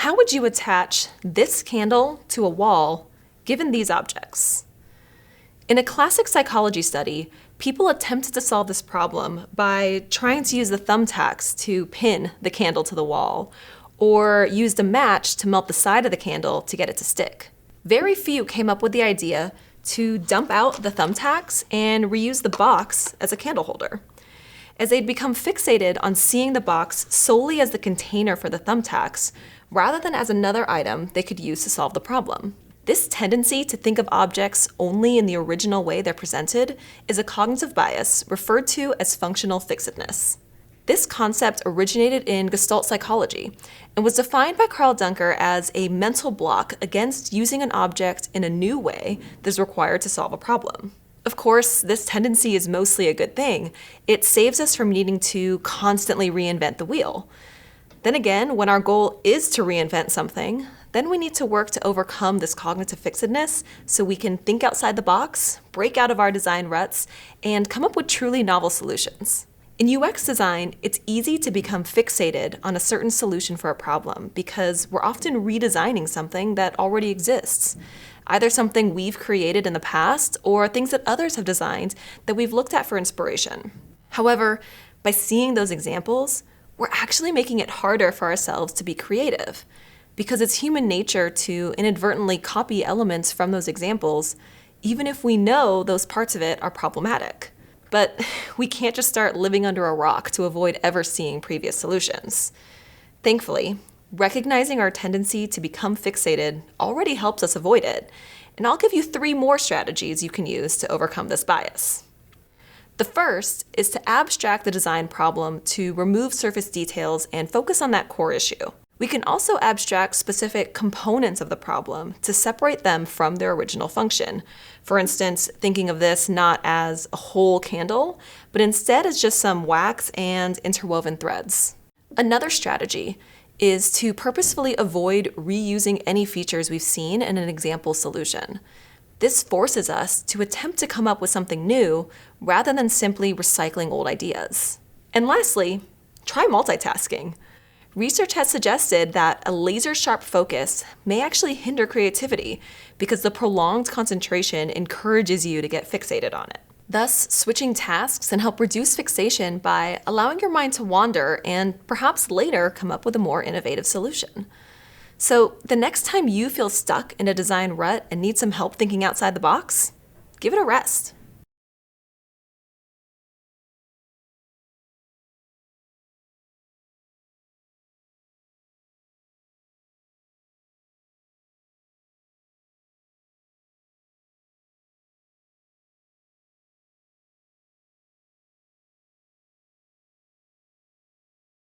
How would you attach this candle to a wall given these objects? In a classic psychology study, people attempted to solve this problem by trying to use the thumbtacks to pin the candle to the wall, or used a match to melt the side of the candle to get it to stick. Very few came up with the idea to dump out the thumbtacks and reuse the box as a candle holder, as they'd become fixated on seeing the box solely as the container for the thumbtacks, rather than as another item they could use to solve the problem. This tendency to think of objects only in the original way they're presented is a cognitive bias referred to as functional fixedness. This concept originated in Gestalt psychology and was defined by Carl Dunker as a mental block against using an object in a new way that is required to solve a problem. Of course, this tendency is mostly a good thing. It saves us from needing to constantly reinvent the wheel. Then again, when our goal is to reinvent something, then we need to work to overcome this cognitive fixedness so we can think outside the box, break out of our design ruts, and come up with truly novel solutions. In UX design, it's easy to become fixated on a certain solution for a problem because we're often redesigning something that already exists, either something we've created in the past or things that others have designed that we've looked at for inspiration. However, by seeing those examples, we're actually making it harder for ourselves to be creative, because it's human nature to inadvertently copy elements from those examples, even if we know those parts of it are problematic. But we can't just start living under a rock to avoid ever seeing previous solutions. Thankfully, recognizing our tendency to become fixated already helps us avoid it, and I'll give you 3 more strategies you can use to overcome this bias. The first is to abstract the design problem to remove surface details and focus on that core issue. We can also abstract specific components of the problem to separate them from their original function. For instance, thinking of this not as a whole candle, but instead as just some wax and interwoven threads. Another strategy is to purposefully avoid reusing any features we've seen in an example solution. This forces us to attempt to come up with something new rather than simply recycling old ideas. And lastly, try multitasking. Research has suggested that a laser-sharp focus may actually hinder creativity because the prolonged concentration encourages you to get fixated on it. Thus, switching tasks can help reduce fixation by allowing your mind to wander and perhaps later come up with a more innovative solution. So the next time you feel stuck in a design rut and need some help thinking outside the box, give it a rest.